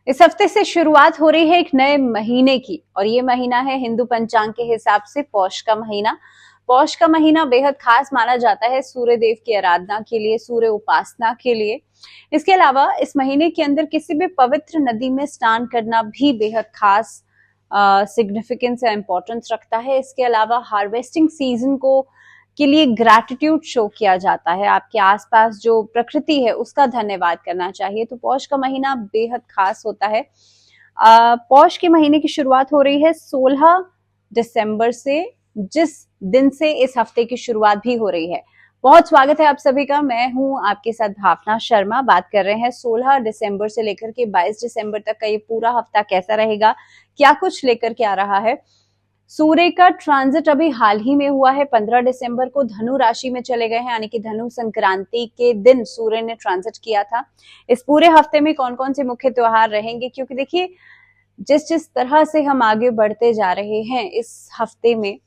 इस हफ्ते से शुरुआत हो रही है एक नए महीने की और ये महीना है हिंदू पंचांग के हिसाब से पौष का महीना। पौष का महीना बेहद खास माना जाता है सूर्य देव की आराधना के लिए, सूर्य उपासना के लिए। इसके अलावा इस महीने के अंदर किसी भी पवित्र नदी में स्नान करना भी बेहद खास सिग्निफिकेंस या इंपॉर्टेंस रखता है। इसके अलावा हार्वेस्टिंग सीजन को के लिए ग्रैटिट्यूड शो किया जाता है। आपके आसपास जो प्रकृति है उसका धन्यवाद करना चाहिए। तो पौष का महीना बेहद खास होता है। पौष के महीने की शुरुआत हो रही है 16 दिसंबर से, जिस दिन से इस हफ्ते की शुरुआत भी हो रही है। बहुत स्वागत है आप सभी का। मैं हूं आपके साथ भावना शर्मा। बात कर रहे हैं 16 दिसंबर से लेकर के 22 दिसंबर तक का ये पूरा हफ्ता कैसा रहेगा, क्या कुछ लेकर के आ रहा है। सूर्य का ट्रांजिट अभी हाल ही में हुआ है। 15 दिसंबर को धनु राशि में चले गए हैं, यानी कि धनु संक्रांति के दिन सूर्य ने ट्रांजिट किया था। इस पूरे हफ्ते में कौन कौन से मुख्य त्योहार रहेंगे, क्योंकि देखिए जिस जिस तरह से हम आगे बढ़ते जा रहे हैं इस हफ्ते में,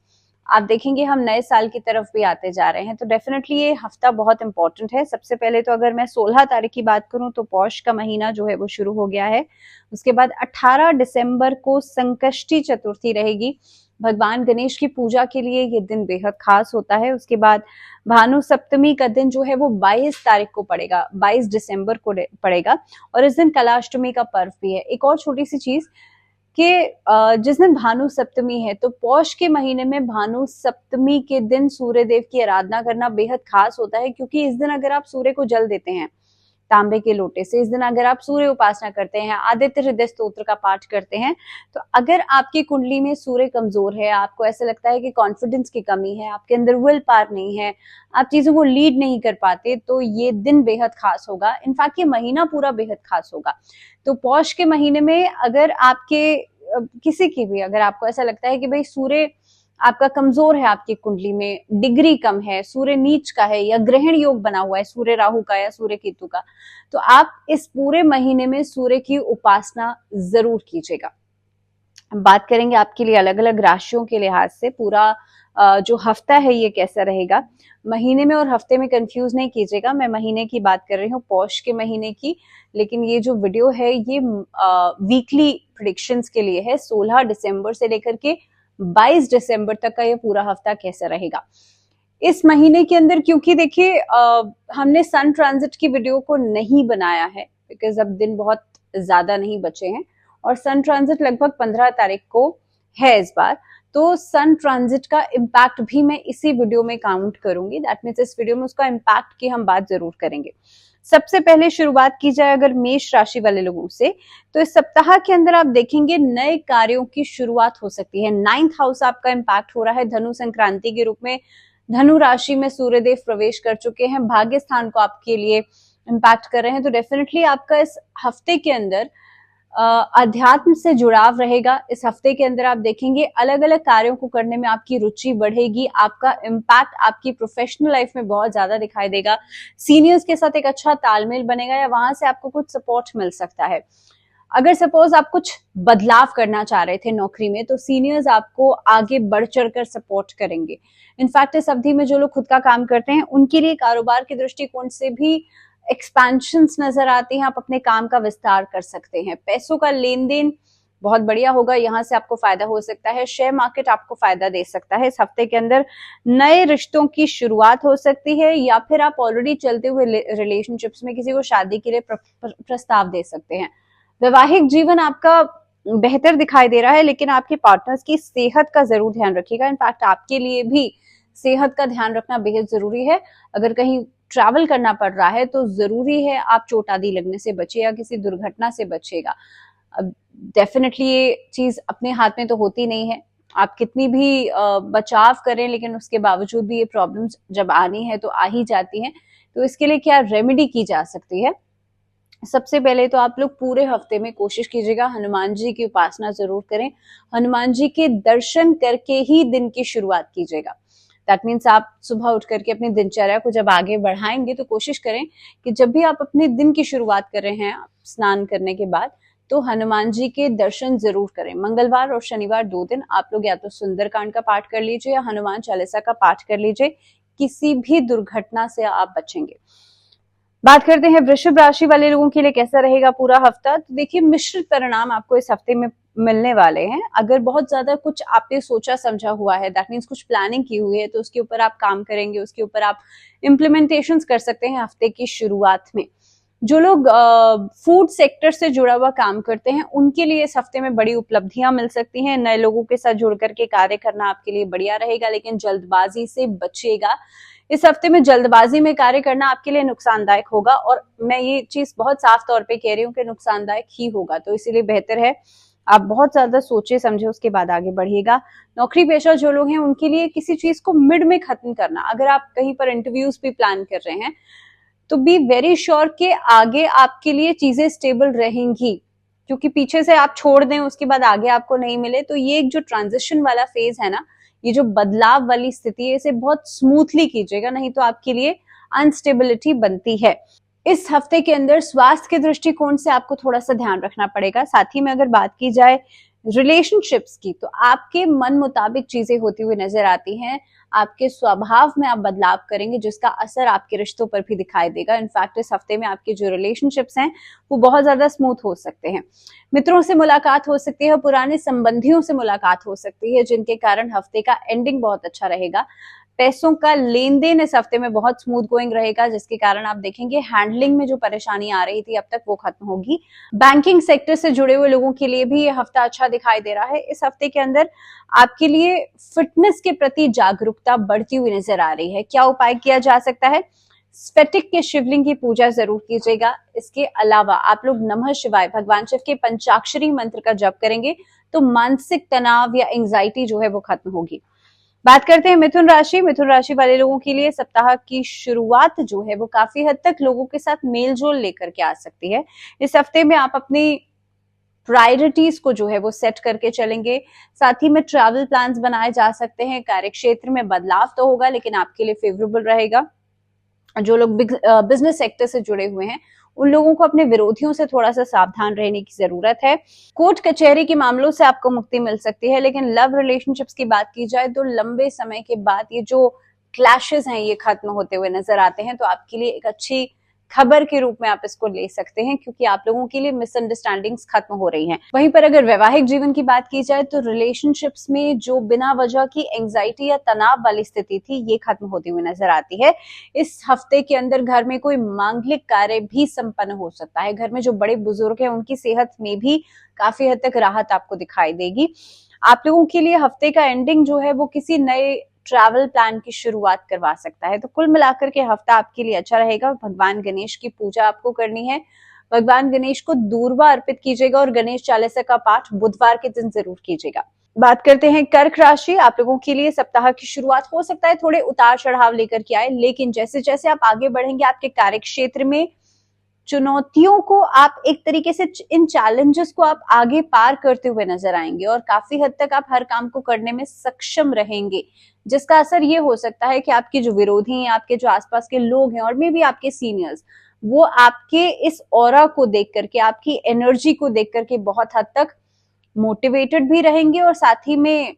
आप देखेंगे हम नए साल की तरफ भी आते जा रहे हैं। तो डेफिनेटली ये हफ्ता बहुत इंपॉर्टेंट है। सबसे पहले तो अगर मैं 16 तारीख की बात करूं तो पौष का महीना जो है वो शुरू हो गया है। उसके बाद 18 दिसंबर को संकष्टी चतुर्थी रहेगी। भगवान गणेश की पूजा के लिए ये दिन बेहद खास होता है। उसके बाद भानु सप्तमी का दिन जो है वो 22 तारीख को पड़ेगा, 22 दिसंबर को पड़ेगा और इस दिन कलाष्टमी का पर्व भी है। एक और छोटी सी चीज कि जिस दिन भानु सप्तमी है तो पौष के महीने में भानु सप्तमी के दिन सूर्य देव की आराधना करना बेहद खास होता है, क्योंकि इस दिन अगर आप सूर्य को जल देते हैं तांबे के लोटे से, इस दिन अगर आप सूर्य उपासना करते हैं, आदित्य हृदय स्तोत्र का पाठ करते हैं, तो अगर आपकी कुंडली में सूर्य कमजोर है, आपको ऐसा लगता है कि कॉन्फिडेंस की कमी है, आपके अंदर विल पावर नहीं है, आप चीजों को लीड नहीं कर पाते, तो ये दिन बेहद खास होगा। इनफैक्ट ये महीना पूरा बेहद खास होगा। तो पौष के महीने में अगर आपके किसी की भी, अगर आपको ऐसा लगता है कि भाई सूर्य आपका कमजोर है, आपकी कुंडली में डिग्री कम है, सूर्य नीच का है या ग्रहण योग बना हुआ है सूर्य राहु का या सूर्य केतु का, तो आप इस पूरे महीने में सूर्य की उपासना जरूर कीजिएगा। बात करेंगे आपके लिए अलग अलग राशियों के लिहाज से पूरा जो हफ्ता है ये कैसा रहेगा। महीने में और हफ्ते में कंफ्यूज नहीं कीजिएगा, मैं महीने की बात कर रही हूँ, पौष के महीने की। लेकिन ये जो वीडियो है ये वीकली प्रेडिक्शंस के लिए है। 16 दिसंबर से लेकर के 22 दिसंबर तक का ये पूरा हफ्ता कैसा रहेगा इस महीने के अंदर। क्योंकि देखिए हमने सन ट्रांजिट की वीडियो को नहीं बनाया है बिकॉज अब दिन बहुत ज्यादा नहीं बचे हैं और सन ट्रांजिट लगभग 15 तारीख को है इस बार। तो सन ट्रांजिट का इम्पैक्ट भी मैं इसी वीडियो में काउंट करूंगी। दैट मीन्स इस वीडियो में उसका इम्पैक्ट की हम बात जरूर करेंगे। सबसे पहले शुरुआत की जाए अगर मेष राशि वाले लोगों से, तो इस सप्ताह के अंदर आप देखेंगे नए कार्यों की शुरुआत हो सकती है। 9th हाउस आपका इम्पैक्ट हो रहा है धनु संक्रांति के रूप में। धनु राशि में सूर्यदेव प्रवेश कर चुके हैं, भाग्य स्थान को आपके लिए इम्पैक्ट कर रहे हैं। तो डेफिनेटली आपका इस हफ्ते के अंदर अध्यात्म से जुड़ाव रहेगा। इस हफ्ते के अंदर आप देखेंगे अलग अलग कार्यों को करने में आपकी रुचि बढ़ेगी। आपका इम्पैक्ट आपकी प्रोफेशनल लाइफ में बहुत ज्यादा दिखाई देगा। सीनियर्स के साथ एक अच्छा तालमेल बनेगा या वहां से आपको कुछ सपोर्ट मिल सकता है। अगर सपोज आप कुछ बदलाव करना चाह रहे थे नौकरी में, तो सीनियर्स आपको आगे बढ़ चढ़कर सपोर्ट करेंगे। इनफैक्ट इस अवधि में जो लोग खुद का काम करते हैं उनके लिए कारोबार के दृष्टिकोण से भी एक्सपेंशंस नजर आती हैं। आप अपने काम का विस्तार कर सकते हैं। पैसों का लेन देन बहुत बढ़िया होगा, यहाँ से आपको फायदा हो सकता है। शेयर मार्केट आपको फायदा दे सकता है। इस हफ्ते के अंदर नए रिश्तों की शुरुआत हो सकती है या फिर आप ऑलरेडी चलते हुए रिलेशनशिप्स में किसी को शादी के लिए प्रस्ताव दे सकते हैं। वैवाहिक जीवन आपका बेहतर दिखाई दे रहा है, लेकिन आपके पार्टनर्स की सेहत का जरूर ध्यान रखिएगा। इनफैक्ट आपके लिए भी सेहत का ध्यान रखना बेहद जरूरी है। अगर कहीं ट्रैवल करना पड़ रहा है तो जरूरी है आप चोट आदि लगने से बचे या किसी दुर्घटना से बचेगा। अब डेफिनेटली ये चीज अपने हाथ में तो होती नहीं है, आप कितनी भी बचाव करें लेकिन उसके बावजूद भी ये प्रॉब्लम्स जब आनी है तो आ ही जाती हैं। तो इसके लिए क्या रेमेडी की जा सकती है? सबसे पहले तो आप लोग पूरे हफ्ते में कोशिश कीजिएगा हनुमान जी की उपासना जरूर करें। हनुमान जी के दर्शन करके ही दिन की शुरुआत कीजिएगा। दैट मीन्स आप सुबह उठ करके अपनी दिनचर्या को जब आगे बढ़ाएंगे तो कोशिश करें कि जब भी आप अपने दिन की शुरुआत कर रहे हैं स्नान करने के बाद, तो हनुमान जी के दर्शन जरूर करें। मंगलवार और शनिवार 2 दिन आप लोग या तो सुंदरकांड का पाठ कर लीजिए या हनुमान चालीसा का पाठ कर लीजिए। किसी भी दुर्घटना से आप बचेंगे। बात करते हैं वृषभ राशि वाले लोगों के लिए कैसा रहेगा पूरा हफ्ता। तो देखिए, मिश्रित परिणाम आपको इस हफ्ते में मिलने वाले हैं। अगर बहुत ज्यादा कुछ आपने सोचा समझा हुआ है, दैट मीन्स कुछ प्लानिंग की हुई है, तो उसके ऊपर आप काम करेंगे, उसके ऊपर आप इम्प्लीमेंटेशंस कर सकते हैं हफ्ते की शुरुआत में। जो लोग फूड सेक्टर से जुड़ा हुआ काम करते हैं, उनके लिए इस हफ्ते में बड़ी उपलब्धियां मिल सकती हैं। नए लोगों के साथ जुड़ करके कार्य करना आपके लिए बढ़िया रहेगा, लेकिन जल्दबाजी से बचिएगा। इस हफ्ते में जल्दबाजी में कार्य करना आपके लिए नुकसानदायक होगा, और मैं ये चीज बहुत साफ तौर पे कह रही हूँ कि नुकसानदायक ही होगा। तो इसीलिए बेहतर है आप बहुत ज्यादा सोचे समझे उसके बाद आगे बढ़िएगा। नौकरी पेशा जो लोग हैं, उनके लिए किसी चीज को मिड में खत्म करना, अगर आप कहीं पर इंटरव्यूज भी प्लान कर रहे हैं, तो बी वेरी श्योर कि आगे आपके लिए चीजें स्टेबल रहेंगी, क्योंकि पीछे से आप छोड़ दें उसके बाद आगे आपको नहीं मिले, तो ये एक जो ट्रांजिशन वाला फेज है ना, ये जो बदलाव वाली स्थिति है, इसे बहुत स्मूथली कीजिएगा, नहीं तो आपके लिए अनस्टेबिलिटी बनती है। इस हफ्ते के अंदर स्वास्थ्य के दृष्टिकोण से आपको थोड़ा सा ध्यान रखना पड़ेगा। साथ ही में अगर बात की जाए रिलेशनशिप्स की, तो आपके मन मुताबिक चीजें होती हुई नजर आती हैं। आपके स्वभाव में आप बदलाव करेंगे, जिसका असर आपके रिश्तों पर भी दिखाई देगा। इनफैक्ट इस हफ्ते में आपके जो रिलेशनशिप्स हैं, वो बहुत ज्यादा स्मूथ हो सकते हैं। मित्रों से मुलाकात हो सकती है, पुराने संबंधियों से मुलाकात हो सकती है, जिनके कारण हफ्ते का एंडिंग बहुत अच्छा रहेगा। पैसों का लेन देन इस हफ्ते में बहुत स्मूथ गोइंग रहेगा, जिसके कारण आप देखेंगे हैंडलिंग में जो परेशानी आ रही थी अब तक, वो खत्म होगी। बैंकिंग सेक्टर से जुड़े हुए लोगों के लिए भी ये हफ्ता अच्छा दिखाई दे रहा है। इस हफ्ते के अंदर आपके लिए फिटनेस के प्रति जागरूकता बढ़ती हुई नजर आ रही है। क्या उपाय किया जा सकता है? स्फटिक के शिवलिंग की पूजा जरूर कीजिएगा। इसके अलावा आप लोग नमः शिवाय भगवान शिव के पंचाक्षरी मंत्र का जप करेंगे, तो मानसिक तनाव या एंजाइटी जो है वो खत्म होगी। बात करते हैं मिथुन राशि। मिथुन राशि वाले लोगों के लिए सप्ताह की शुरुआत जो है वो काफी हद तक लोगों के साथ मेल जोल लेकर के आ सकती है। इस हफ्ते में आप अपनी प्रायोरिटीज को जो है वो सेट करके चलेंगे। साथ ही में ट्रैवल प्लान्स बनाए जा सकते हैं। कार्य क्षेत्र में बदलाव तो होगा, लेकिन आपके लिए फेवरेबल रहेगा। जो लोग बिजनेस सेक्टर से जुड़े हुए हैं, उन लोगों को अपने विरोधियों से थोड़ा सा सावधान रहने की जरूरत है। कोर्ट कचहरी के मामलों से आपको मुक्ति मिल सकती है, लेकिन लव रिलेशनशिप्स की बात की जाए तो लंबे समय के बाद ये जो क्लैशेस हैं, ये खत्म होते हुए नजर आते हैं। तो आपके लिए एक अच्छी खबर के रूप में आप इसको ले सकते हैं, क्योंकि आप लोगों के लिए मिसअंडरस्टैंडिंग्स खत्म हो रही हैं। वहीं पर अगर वैवाहिक जीवन की बात की जाए, तो रिलेशनशिप्स में जो बिना वजह की एंजाइटी या तनाव वाली स्थिति थी, ये खत्म होती हुई नजर आती है। इस हफ्ते के अंदर घर में कोई मांगलिक कार्य भी संपन्न हो सकता है। घर में जो बड़े बुजुर्ग हैं, उनकी सेहत में भी काफी हद तक राहत आपको दिखाई देगी। आप लोगों के लिए हफ्ते का एंडिंग जो है वो किसी नए ट्रैवल प्लान की शुरुआत करवा सकता है। तो कुल मिलाकर के हफ्ता आपके लिए अच्छा रहेगा। भगवान गणेश की पूजा आपको करनी है। भगवान गणेश को दूर्वा अर्पित कीजिएगा, और गणेश चालीसा का पाठ बुधवार के दिन जरूर कीजिएगा। बात करते हैं कर्क राशि। आप लोगों के लिए सप्ताह की शुरुआत हो सकता है थोड़े उतार चढ़ाव लेकर के आए, लेकिन जैसे जैसे आप आगे बढ़ेंगे, आपके कार्य क्षेत्र में चुनौतियों को आप एक तरीके से, इन चैलेंजेस को आप आगे पार करते हुए नजर आएंगे, और काफी हद तक आप हर काम को करने में सक्षम रहेंगे, जिसका असर ये हो सकता है कि आपके जो विरोधी हैं, आपके जो आसपास के लोग हैं, और मे भी आपके सीनियर्स, वो आपके इस ऑरा को देख करके, आपकी एनर्जी को देख करके बहुत हद तक मोटिवेटेड भी रहेंगे, और साथ ही में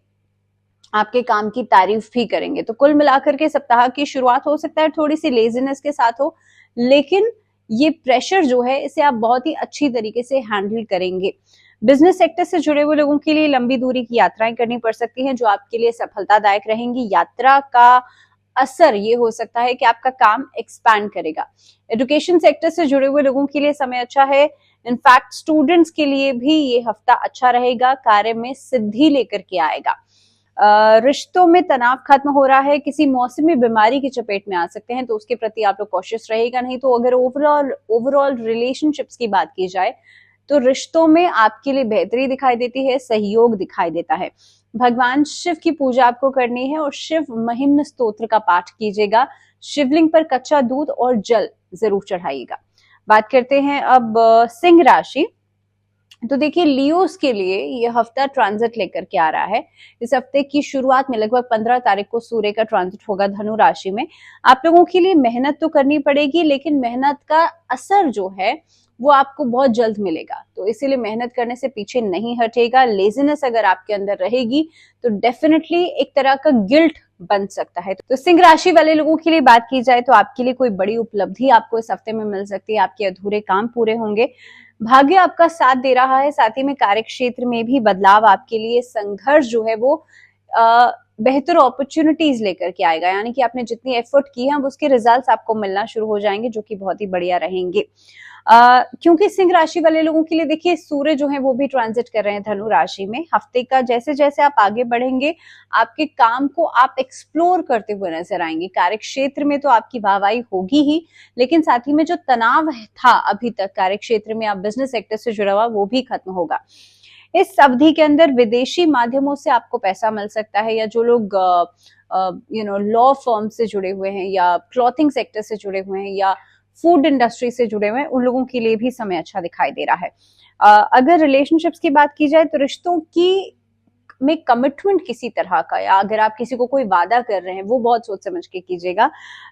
आपके काम की तारीफ भी करेंगे। तो कुल मिलाकर के सप्ताह की शुरुआत हो सकता है थोड़ी सी लेजीनेस के साथ हो, लेकिन ये प्रेशर जो है, इसे आप बहुत ही अच्छी तरीके से हैंडल करेंगे। बिजनेस सेक्टर से जुड़े हुए लोगों के लिए लंबी दूरी की यात्राएं करनी पड़ सकती हैं, जो आपके लिए सफलतादायक रहेंगी। यात्रा का असर ये हो सकता है कि आपका काम एक्सपैंड करेगा। एजुकेशन सेक्टर से जुड़े हुए लोगों के लिए समय अच्छा है। इनफैक्ट स्टूडेंट्स के लिए भी ये हफ्ता अच्छा रहेगा। कार्य में सिद्धि लेकर के आएगा। रिश्तों में तनाव खत्म हो रहा है। किसी मौसमी बीमारी की चपेट में आ सकते हैं, तो उसके प्रति आप लोग कॉशियस रहेगा। नहीं तो अगर ओवरऑल रिलेशनशिप्स की बात की जाए, तो रिश्तों में आपके लिए बेहतरी दिखाई देती है, सहयोग दिखाई देता है। भगवान शिव की पूजा आपको करनी है, और शिव महिम्न स्तोत्र का पाठ कीजिएगा। शिवलिंग पर कच्चा दूध और जल जरूर चढ़ाइएगा। बात करते हैं अब सिंह राशि। तो देखिए, लियोस के लिए ये हफ्ता ट्रांजिट लेकर के आ रहा है। इस हफ्ते की शुरुआत में लगभग 15 तारीख को सूर्य का ट्रांजिट होगा धनु राशि में। आप लोगों के लिए मेहनत तो करनी पड़ेगी, लेकिन मेहनत का असर जो है वो आपको बहुत जल्द मिलेगा। तो इसीलिए मेहनत करने से पीछे नहीं हटेगा। लेजीनेस अगर आपके अंदर रहेगी तो डेफिनेटली एक तरह का गिल्ट बन सकता है। तो सिंह राशि वाले लोगों के लिए बात की जाए तो आपके लिए कोई बड़ी उपलब्धि आपको इस हफ्ते में मिल सकती है। आपके अधूरे काम पूरे होंगे, भाग्य आपका साथ दे रहा है। साथ ही में कार्य क्षेत्र में भी बदलाव आपके लिए, संघर्ष जो है वो बेहतर अपॉर्चुनिटीज लेकर के आएगा। यानी कि आपने जितनी एफर्ट की है अब उसके रिजल्ट्स आपको मिलना शुरू हो जाएंगे, जो कि बहुत ही बढ़िया रहेंगे। क्योंकि सिंह राशि वाले लोगों के लिए देखिए सूर्य जो है वो भी ट्रांजिट कर रहे हैं धनु राशि में। हफ्ते का जैसे जैसे आप आगे बढ़ेंगे आपके काम को आप एक्सप्लोर करते हुए नजर आएंगे। कार्य क्षेत्र में तो आपकी वाहवाही होगी ही, लेकिन साथ ही में जो तनाव था अभी तक कार्य क्षेत्र में, आप बिजनेस सेक्टर से जुड़ा हुआ, वो भी खत्म होगा। इस अवधि के अंदर विदेशी माध्यमों से आपको पैसा मिल सकता है, या जो लोग लॉ फर्म से जुड़े हुए हैं या क्लॉथिंग सेक्टर से जुड़े हुए हैं या फूड इंडस्ट्री से जुड़े हुए हैं, उन लोगों के लिए भी समय अच्छा दिखाई दे रहा है। अगर रिलेशनशिप्स की बात की जाए तो रिश्तों की में कमिटमेंट किसी तरह का, या अगर आप किसी को कोई वादा कर रहे हैं वो बहुत सोच समझ के कीजिएगा।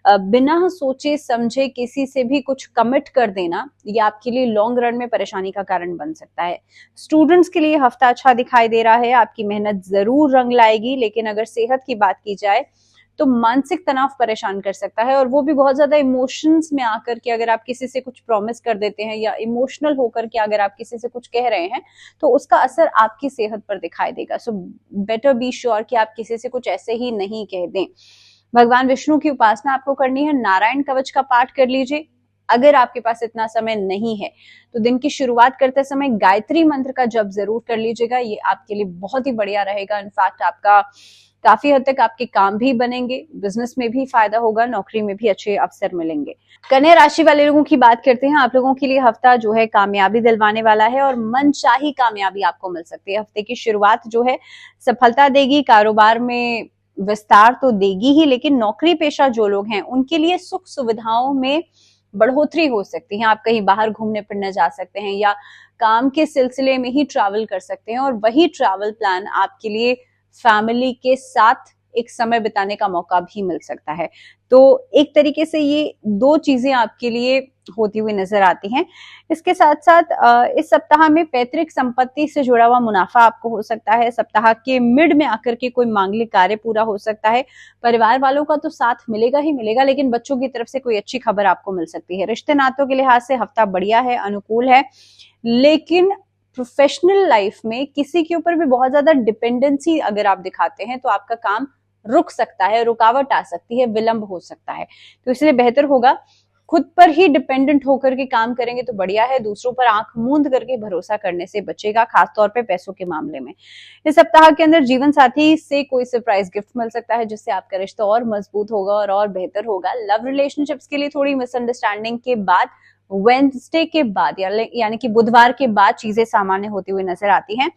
बिना सोचे समझे किसी से भी कुछ कमिट कर देना ये आपके लिए लॉन्ग रन में परेशानी का कारण बन सकता है। स्टूडेंट्स के लिए हफ्ता अच्छा दिखाई दे रहा है। आपकी मेहनत जरूर रंग लाएगी, लेकिन अगर सेहत की बात की जाए तो मानसिक तनाव परेशान कर सकता है, और वो भी बहुत ज्यादा इमोशंस में आकर के अगर आप किसी से कुछ प्रॉमिस कर देते हैं या इमोशनल होकर के अगर आप किसी से कुछ कह रहे हैं तो उसका असर आपकी सेहत पर दिखाई देगा। सो बेटर बी श्योर कि आप किसी से कुछ ऐसे ही नहीं कह दें। भगवान विष्णु की उपासना आपको करनी है। नारायण कवच का पाठ कर लीजिए। अगर आपके पास इतना समय नहीं है तो दिन की शुरुआत करते समय गायत्री मंत्र का जप जरूर कर लीजिएगा। ये आपके लिए बहुत ही बढ़िया रहेगा। इनफैक्ट आपका काफी हद तक आपके काम भी बनेंगे, बिजनेस में भी फायदा होगा, नौकरी में भी अच्छे अवसर मिलेंगे। कन्या राशि वाले लोगों की बात करते हैं। आप लोगों के लिए हफ्ता जो है कामयाबी दिलवाने वाला है और मनचाही कामयाबी आपको मिल सकती है। हफ्ते की शुरुआत जो है सफलता देगी, कारोबार में विस्तार तो देगी ही, लेकिन नौकरी पेशा जो लोग हैं उनके लिए सुख सुविधाओं में बढ़ोतरी हो सकती है। आप कहीं बाहर घूमने फिरने जा सकते हैं या काम के सिलसिले में ही ट्रैवल कर सकते हैं, और वही ट्रैवल प्लान आपके लिए फैमिली के साथ एक समय बिताने का मौका भी मिल सकता है। तो एक तरीके से ये दो चीजें आपके लिए होती हुई नजर आती हैं। इसके साथ साथ इस सप्ताह में पैतृक संपत्ति से जुड़ा हुआ मुनाफा आपको हो सकता है। सप्ताह के मिड में आकर के कोई मांगलिक कार्य पूरा हो सकता है। परिवार वालों का तो साथ मिलेगा ही मिलेगा, लेकिन बच्चों की तरफ से कोई अच्छी खबर आपको मिल सकती है। रिश्ते नातों के लिहाज से हफ्ता बढ़िया है, अनुकूल है, लेकिन प्रोफेशनल लाइफ में किसी के ऊपर भी बहुत ज्यादा डिपेंडेंसी अगर आप दिखाते हैं तो आपका काम रुक सकता है, रुकावट आ सकती है, विलंब हो सकता है। तो इसलिए बेहतर होगा खुद पर ही डिपेंडेंट होकर के काम करेंगे तो बढ़िया है। दूसरों पर आंख मूंद करके भरोसा करने से बचेगा, खासतौर पे पैसों के मामले में। इस सप्ताह के अंदर जीवन साथी से कोई सरप्राइज गिफ्ट मिल सकता है, जिससे आपका रिश्ता और मजबूत होगा और बेहतर होगा। लव रिलेशनशिप्स के लिए थोड़ी मिसअंडरस्टैंडिंग के बाद वेडनेसडे के बाद यानी कि बुधवार के बाद चीजें सामान्य होती हुई नजर आती हैं।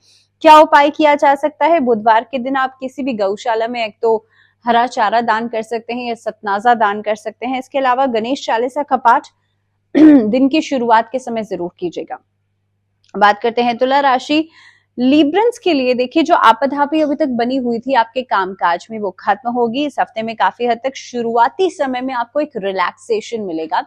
क्या उपाय किया जा सकता है? बुधवार के दिन आप किसी भी गौशाला में एक तो हरा चारा दान कर सकते हैं या सतनाजा दान कर सकते हैं। इसके अलावा गणेश चालीसा का पाठ दिन की शुरुआत के समय जरूर कीजिएगा। बात करते हैं तुला राशि लिब्रंस के लिए। देखिए, जो आपदापी अभी तक बनी हुई थी आपके कामकाज में वो खत्म होगी। इस हफ्ते में काफी हद तक शुरुआती समय में आपको एक रिलैक्सेशन मिलेगा।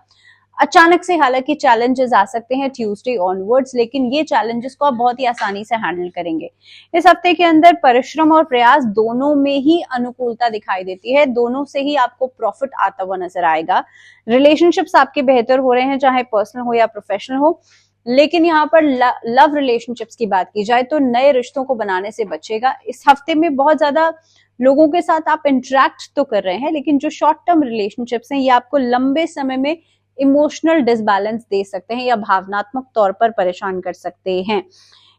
अचानक से हालांकि चैलेंजेस आ सकते हैं ट्यूसडे ऑनवर्ड्स, लेकिन ये चैलेंजेस को आप बहुत ही आसानी से हैंडल करेंगे। इस हफ्ते के अंदर परिश्रम और प्रयास दोनों में ही अनुकूलता दिखाई देती है, दोनों से ही आपको प्रॉफिट आता हुआ नजर आएगा। रिलेशनशिप्स आपके बेहतर हो रहे हैं, चाहे पर्सनल हो या प्रोफेशनल हो। लेकिन यहाँ पर लव रिलेशनशिप्स की बात की जाए तो नए रिश्तों को बनाने से बचेगा। इस हफ्ते में बहुत ज्यादा लोगों के साथ आप इंटरेक्ट तो कर रहे हैं, लेकिन जो शॉर्ट टर्म रिलेशनशिप्स हैं ये आपको लंबे समय में इमोशनल डिसबैलेंस दे सकते हैं या भावनात्मक तौर पर परेशान कर सकते हैं।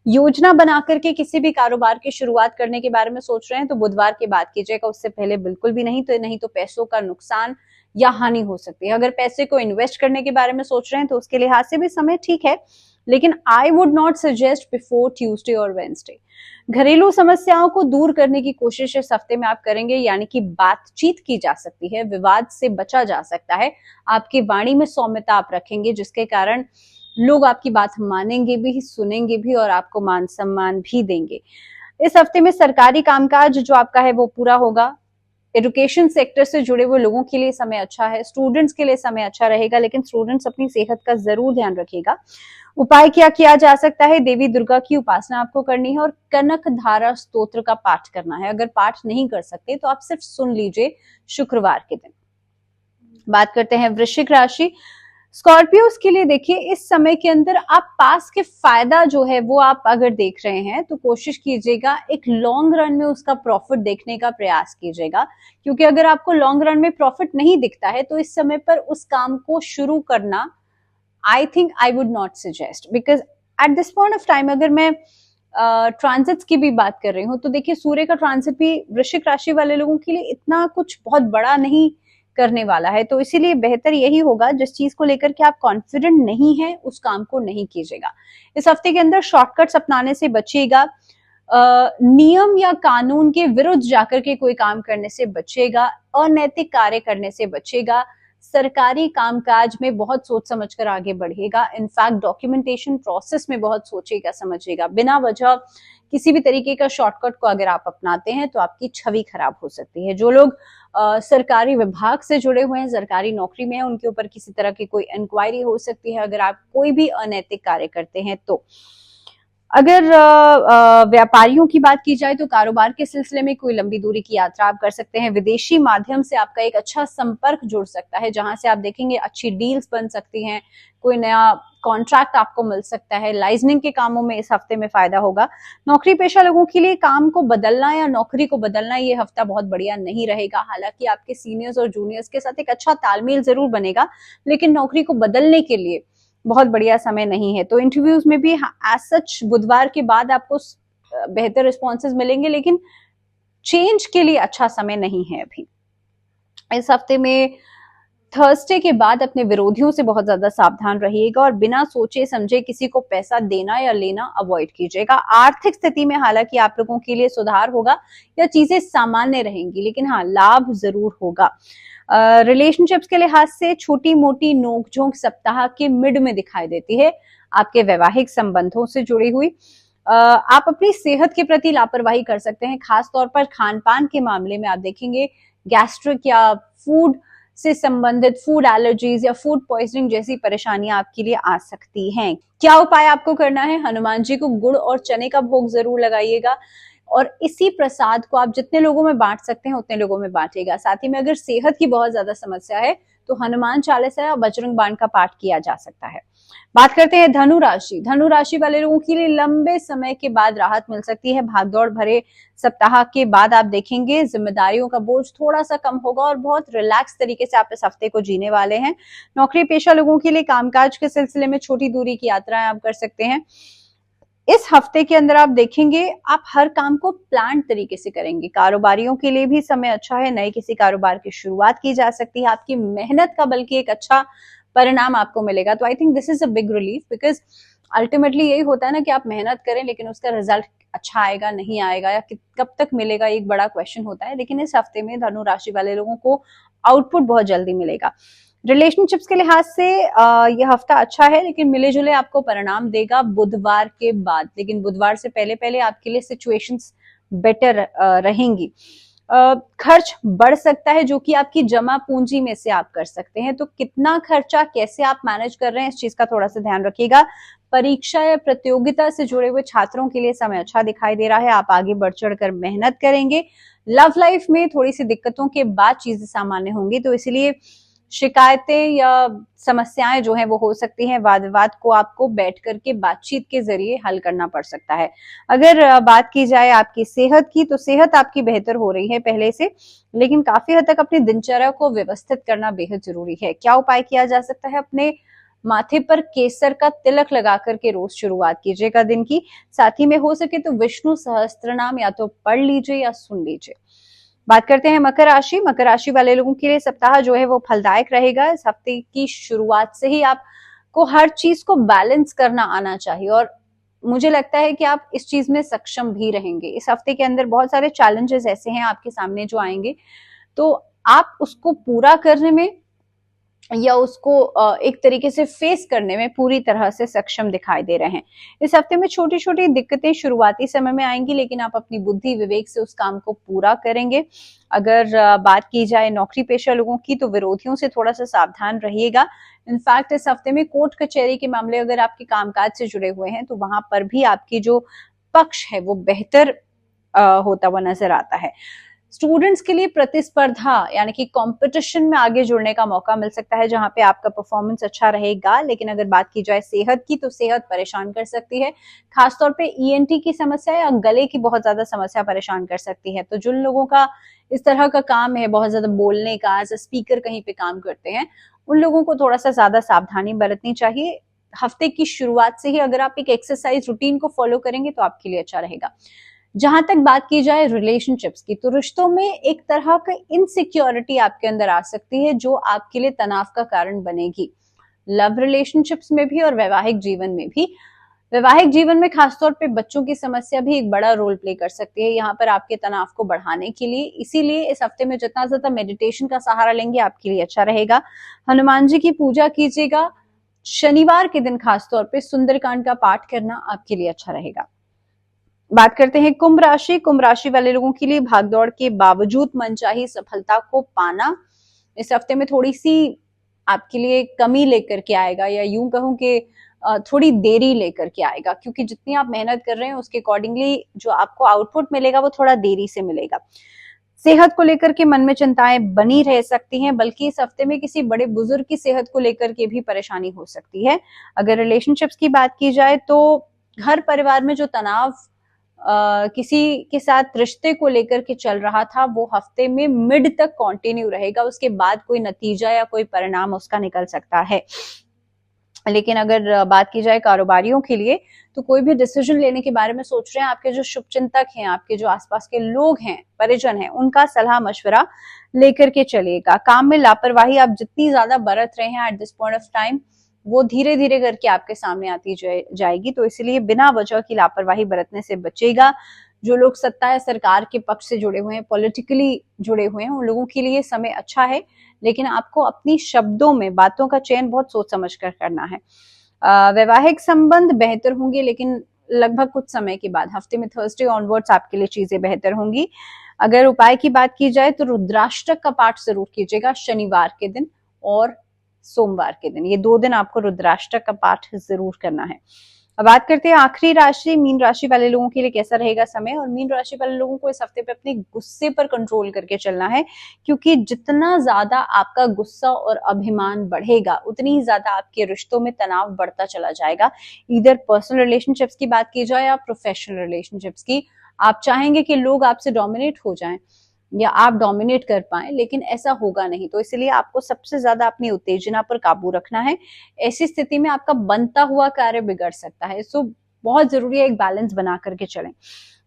योजना बनाकर के किसी भी कारोबार की शुरुआत करने के बारे में सोच रहे हैं तो बुधवार के बाद कीजिएगा, उससे पहले बिल्कुल भी नहीं। तो पैसों का नुकसान या हानि हो सकती है। अगर पैसे को इन्वेस्ट करने के बारे में सोच रहे हैं तो उसके लिहाज से भी समय ठीक है, लेकिन I would not suggest before Tuesday और वेडनेसडे। घरेलू समस्याओं को दूर करने की कोशिश इस हफ्ते में आप करेंगे, यानी कि बातचीत की जा सकती है, विवाद से बचा जा सकता है। आपकी वाणी में सौम्यता आप रखेंगे, जिसके कारण लोग आपकी बात मानेंगे भी, सुनेंगे भी और आपको मान सम्मान भी देंगे। इस हफ्ते में सरकारी कामकाज जो आपका है वो पूरा होगा। एजुकेशन सेक्टर से जुड़े हुए लोगों के लिए समय अच्छा है, स्टूडेंट्स के लिए समय अच्छा रहेगा, लेकिन स्टूडेंट्स अपनी सेहत का जरूर ध्यान रखिएगा। उपाय क्या किया जा सकता है? देवी दुर्गा की उपासना आपको करनी है और कनक धारा स्तोत्र का पाठ करना है। अगर पाठ नहीं कर सकते तो आप सिर्फ सुन लीजिए शुक्रवार के दिन। बात करते हैं वृश्चिक राशि, स्कॉर्पियोस के लिए देखिए इस समय के अंदर आप पास के फायदा जो है वो आप अगर देख रहे हैं तो कोशिश कीजिएगा एक लॉन्ग रन में उसका प्रॉफिट देखने का प्रयास कीजिएगा, क्योंकि अगर आपको लॉन्ग रन में प्रॉफिट नहीं दिखता है तो इस समय पर उस काम को शुरू करना I think I would not suggest, because at this point of time अगर मैं ट्रांजिट्स की भी बात कर रही हूँ तो देखिए सूर्य का ट्रांजिट भी वृश्चिक राशि वाले लोगों के लिए इतना कुछ बहुत बड़ा नहीं करने वाला है, तो इसीलिए बेहतर यही होगा जिस चीज को लेकर के आप कॉन्फिडेंट नहीं है उस काम को नहीं कीजिएगा। इस हफ्ते के अंदर शॉर्टकट्स अपनाने से बचिएगा, नियम या कानून के विरुद्ध जाकर के कोई काम करने से बचेगा, अनैतिक कार्य करने से बचेगा, सरकारी कामकाज में बहुत सोच समझकर आगे बढ़ेगा, इनफैक्ट डॉक्यूमेंटेशन प्रोसेस में बहुत सोचेगा समझेगा। बिना वजह किसी भी तरीके का शॉर्टकट को अगर आप अपनाते हैं तो आपकी छवि खराब हो सकती है। जो लोग सरकारी विभाग से जुड़े हुए हैं, सरकारी नौकरी में है, उनके ऊपर किसी तरह की कोई इंक्वायरी हो सकती है अगर आप कोई भी अनैतिक कार्य करते हैं तो। अगर व्यापारियों की बात की जाए तो कारोबार के सिलसिले में कोई लंबी दूरी की यात्रा आप कर सकते हैं, विदेशी माध्यम से आपका एक अच्छा संपर्क जुड़ सकता है जहां से आप देखेंगे अच्छी डील्स बन सकती हैं, कोई नया कॉन्ट्रैक्ट आपको मिल सकता है, लाइजनिंग के कामों में इस हफ्ते में फायदा होगा। नौकरी पेशा लोगों के लिए काम को बदलना या नौकरी को बदलना ये हफ्ता बहुत बढ़िया नहीं रहेगा। हालांकि आपके सीनियर्स और जूनियर्स के साथ एक अच्छा तालमेल जरूर बनेगा, लेकिन नौकरी को बदलने के लिए बहुत बढ़िया समय नहीं है। तो इंटरव्यूज में भी एज सच बुधवार के बाद आपको बेहतर रिस्पॉन्सेज मिलेंगे, लेकिन चेंज के लिए अच्छा समय नहीं है अभी। इस हफ्ते में थर्सडे के बाद अपने विरोधियों से बहुत ज्यादा सावधान रहिएगा और बिना सोचे समझे किसी को पैसा देना या लेना अवॉइड कीजिएगा। आर्थिक स्थिति में हालांकि आप लोगों के लिए सुधार होगा या चीजें सामान्य रहेंगी, लेकिन हाँ लाभ जरूर होगा। रिलेशनशिप्स के लिहाज से छोटी मोटी नोकझोंक सप्ताह के मिड में दिखाई देती है आपके वैवाहिक संबंधों से जुड़ी हुई। आप अपनी सेहत के प्रति लापरवाही कर सकते हैं, खासतौर पर खान पान के मामले में आप देखेंगे गैस्ट्रिक या फूड से संबंधित फूड एलर्जीज या फूड पॉइजनिंग जैसी परेशानियां आपके लिए आ सकती हैं। क्या उपाय आपको करना है? हनुमान जी को गुड़ और चने का भोग जरूर लगाइएगा और इसी प्रसाद को आप जितने लोगों में बांट सकते हैं उतने लोगों में बांटिएगा। साथ ही में अगर सेहत की बहुत ज्यादा समस्या है तो हनुमान चालीसा या बजरंग बाण का पाठ किया जा सकता है। बात करते हैं धनु राशि। धनु राशि वाले लोगों के लिए लंबे समय के बाद राहत मिल सकती है। भागदौड़ भरे सप्ताह के बाद आप देखेंगे जिम्मेदारियों का बोझ थोड़ा सा कम होगा और बहुत रिलैक्स तरीके से आप इस हफ्ते को जीने वाले हैं। नौकरी पेशा लोगों के लिए कामकाज के सिलसिले में छोटी दूरी की यात्राएं आप कर सकते हैं। इस हफ्ते के अंदर आप देखेंगे आप हर काम को प्लान तरीके से करेंगे। कारोबारियों के लिए भी समय अच्छा है, नए किसी कारोबार की शुरुआत की जा सकती है। आपकी मेहनत का बल्कि एक अच्छा परिणाम आपको मिलेगा। तो I think this is a big relief, because ultimately यही होता है ना कि आप मेहनत करें लेकिन उसका रिजल्ट अच्छा आएगा नहीं आएगा या कब तक मिलेगा एक बड़ा क्वेश्चन होता है। लेकिन इस हफ्ते में धनु राशि वाले लोगों को आउटपुट बहुत जल्दी मिलेगा। रिलेशनशिप्स के लिहाज से यह हफ्ता अच्छा है, लेकिन मिले जुले आपको परिणाम देगा बुधवार के बाद। लेकिन बुधवार से पहले पहले आपके लिए सिचुएशंस बेटर रहेंगी। खर्च बढ़ सकता है जो कि आपकी जमा पूंजी में से आप कर सकते हैं। तो कितना खर्चा कैसे आप मैनेज कर रहे हैं इस चीज का थोड़ा सा ध्यान रखिएगा। परीक्षा या प्रतियोगिता से जुड़े हुए छात्रों के लिए समय अच्छा दिखाई दे रहा है। आप आगे बढ़ चढ़ कर मेहनत करेंगे। लव लाइफ में थोड़ी सी दिक्कतों के बाद चीजें सामान्य होंगी, तो इसलिए शिकायतें या समस्याएं जो है वो हो सकती हैं। वाद विवाद को आपको बैठ करके बातचीत के जरिए हल करना पड़ सकता है। अगर बात की जाए आपकी सेहत की, तो सेहत आपकी बेहतर हो रही है पहले से, लेकिन काफी हद तक अपनी दिनचर्या को व्यवस्थित करना बेहद जरूरी है। क्या उपाय किया जा सकता है? अपने माथे पर केसर का तिलक लगा करके रोज शुरुआत कीजिएगा दिन की। साथ ही में हो सके तो विष्णु सहस्त्रनाम या तो पढ़ लीजिए या सुन लीजिए। बात करते हैं मकर राशि। मकर राशि वाले लोगों के लिए सप्ताह जो है वो फलदायक रहेगा। इस हफ्ते की शुरुआत से ही आपको हर चीज को बैलेंस करना आना चाहिए और मुझे लगता है कि आप इस चीज में सक्षम भी रहेंगे। इस हफ्ते के अंदर बहुत सारे चैलेंजेस ऐसे हैं आपके सामने जो आएंगे, तो आप उसको पूरा करने में या उसको एक तरीके से फेस करने में पूरी तरह से सक्षम दिखाई दे रहे हैं। इस हफ्ते में छोटी छोटी दिक्कतें शुरुआती समय में आएंगी, लेकिन आप अपनी बुद्धि विवेक से उस काम को पूरा करेंगे। अगर बात की जाए नौकरी पेशा लोगों की, तो विरोधियों से थोड़ा सा सावधान रहिएगा। इनफैक्ट इस हफ्ते में कोर्ट कचहरी के मामले अगर आपके कामकाज से जुड़े हुए हैं, तो वहां पर भी आपकी जो पक्ष है वो बेहतर होता हुआ नजर आता है। स्टूडेंट्स के लिए प्रतिस्पर्धा यानी कि कंपटीशन में आगे जुड़ने का मौका मिल सकता है, जहां पे आपका परफॉर्मेंस अच्छा रहेगा। लेकिन अगर बात की जाए सेहत की, तो सेहत परेशान कर सकती है। खासतौर पे ईएनटी की समस्या या गले की बहुत ज्यादा समस्या परेशान कर सकती है। तो जिन लोगों का इस तरह का काम है, बहुत ज्यादा बोलने का, एज अ स्पीकर कहीं पे काम करते हैं, उन लोगों को थोड़ा सा ज्यादा सावधानी बरतनी चाहिए। हफ्ते की शुरुआत से ही अगर आप एक एक्सरसाइज रूटीन को फॉलो करेंगे तो आपके लिए अच्छा रहेगा। जहां तक बात की जाए रिलेशनशिप्स की, तो रिश्तों में एक तरह का इनसिक्योरिटी आपके अंदर आ सकती है, जो आपके लिए तनाव का कारण बनेगी। लव रिलेशनशिप्स में भी और वैवाहिक जीवन में भी। वैवाहिक जीवन में खासतौर पे बच्चों की समस्या भी एक बड़ा रोल प्ले कर सकती है यहाँ पर आपके तनाव को बढ़ाने के लिए। इसीलिए इस हफ्ते में जितना ज्यादा मेडिटेशन का सहारा लेंगे आपके लिए अच्छा रहेगा। हनुमान जी की पूजा कीजिएगा। शनिवार के दिन खासतौर पे सुंदरकांड का पाठ करना आपके लिए अच्छा रहेगा। बात करते हैं कुंभ राशि। कुंभ राशि वाले लोगों के लिए भागदौड़ के बावजूद मनचाही सफलता को पाना इस हफ्ते में थोड़ी सी आपके लिए कमी लेकर के आएगा, या यूं कहूं कि थोड़ी देरी लेकर के आएगा, क्योंकि जितनी आप मेहनत कर रहे हैं उसके अकॉर्डिंगली जो आपको आउटपुट मिलेगा वो थोड़ा देरी से मिलेगा। सेहत को लेकर के मन में चिंताएं बनी रह सकती हैं, बल्कि इस हफ्ते में किसी बड़े बुजुर्ग की सेहत को लेकर के भी परेशानी हो सकती है। अगर रिलेशनशिप्स की बात की जाए, तो घर परिवार में जो तनाव किसी के साथ रिश्ते को लेकर के चल रहा था, वो हफ्ते में मिड तक कंटिन्यू रहेगा। उसके बाद कोई नतीजा या कोई परिणाम उसका निकल सकता है। लेकिन अगर बात की जाए कारोबारियों के लिए, तो कोई भी डिसीजन लेने के बारे में सोच रहे हैं, आपके जो शुभचिंतक हैं, आपके जो आसपास के लोग हैं, परिजन हैं, उनका सलाह मशवरा लेकर के चलिएगा। काम में लापरवाही आप जितनी ज्यादा बरत रहे हैं at this point of time, वो धीरे धीरे करके आपके सामने आती जाएगी। तो इसलिए बिना वजह की लापरवाही बरतने से बचेगा। जो लोग सत्ता या सरकार के पक्ष से जुड़े हुए हैं, पॉलिटिकली जुड़े हुए हैं, उन लोगों के लिए समय अच्छा है, लेकिन आपको अपनी शब्दों में बातों का चयन बहुत सोच समझ कर करना है। वैवाहिक संबंध बेहतर होंगे, लेकिन लगभग कुछ समय के बाद, हफ्ते में थर्सडे ऑनवर्ड्स आपके लिए चीजें बेहतर होंगी। अगर उपाय की बात की जाए, तो रुद्राष्टक का पाठ जरूर कीजिएगा शनिवार के दिन और सोमवार के दिन। ये 2 दिन आपको रुद्राष्टक का पाठ जरूर करना है। अब बात करते हैं आखिरी राशि मीन राशि वाले लोगों के लिए कैसा रहेगा समय। और मीन राशि वाले लोगों को इस हफ्ते पे अपने गुस्से पर कंट्रोल करके चलना है, क्योंकि जितना ज्यादा आपका गुस्सा और अभिमान बढ़ेगा, उतनी ही ज्यादा आपके रिश्तों में तनाव बढ़ता चला जाएगा। इधर पर्सनल रिलेशनशिप्स की बात की जाए या प्रोफेशनल रिलेशनशिप्स की, आप चाहेंगे कि लोग आपसे डोमिनेट हो जाएं या आप डोमिनेट कर पाए, लेकिन ऐसा होगा नहीं। तो इसलिए आपको सबसे ज्यादा अपनी उत्तेजना पर काबू रखना है। ऐसी स्थिति में आपका बनता हुआ कार्य बिगड़ सकता है। सो बहुत जरूरी है एक बैलेंस बना करके चलें।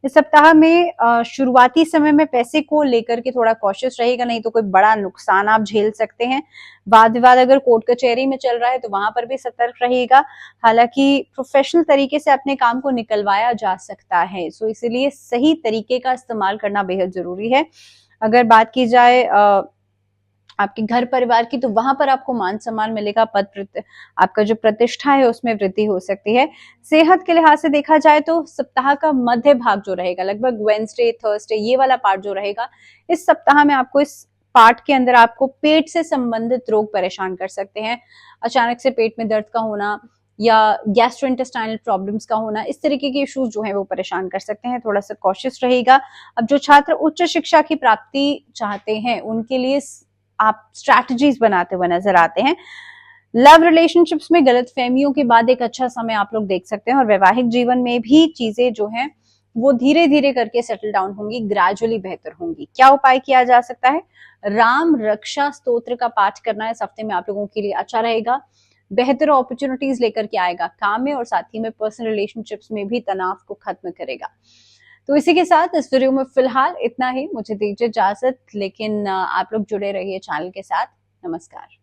इस सप्ताह में शुरुआती समय में पैसे को लेकर के थोड़ा कॉशियस रहेगा, नहीं तो कोई बड़ा नुकसान आप झेल सकते हैं। वाद विवाद अगर कोर्ट कचहरी में चल रहा है, तो वहां पर भी सतर्क रहेगा। हालांकि प्रोफेशनल तरीके से अपने काम को निकलवाया जा सकता है, सो इसलिए सही तरीके का इस्तेमाल करना बेहद जरूरी है। अगर बात की जाए आपके घर परिवार की, तो वहां पर आपको मान सम्मान मिलेगा। आपका जो प्रतिष्ठा है उसमें वृद्धि हो सकती है। सेहत के लिहाज से देखा जाए, तो सप्ताह का मध्य भाग जो रहेगा, लगभग वेडनेसडे थर्सडे, ये वाला पार्ट जो रहेगा, इस सप्ताह में आपको इस पार्ट के अंदर आपको पेट से संबंधित रोग परेशान कर सकते हैं। अचानक से पेट में दर्द का होना या गैस्ट्रोइंटेस्टाइनल प्रॉब्लम्स का होना, इस तरीके के इश्यूज जो है वो परेशान कर सकते हैं। थोड़ा सा कॉशियस रहेगा। अब जो छात्र उच्च शिक्षा की प्राप्ति चाहते हैं, उनके लिए आप स्ट्रैटेजीज बनाते हुए नजर आते हैं। लव रिलेशनशिप्स में गलत फहमियों के बाद एक अच्छा समय आप लोग देख सकते हैं। और वैवाहिक जीवन में भी चीजें जो हैं वो धीरे धीरे करके सेटल डाउन होंगी, ग्रेजुअली बेहतर होंगी। क्या उपाय किया जा सकता है? राम रक्षा स्तोत्र का पाठ करना इस हफ्ते में आप लोगों के लिए अच्छा रहेगा। बेहतर अपॉर्चुनिटीज लेकर के आएगा काम में, और साथ ही में पर्सनल रिलेशनशिप्स में भी तनाव को खत्म करेगा। तो इसी के साथ इस वीडियो में फिलहाल इतना ही। मुझे दीजिए इजाजत, लेकिन आप लोग जुड़े रहिए चैनल के साथ। नमस्कार।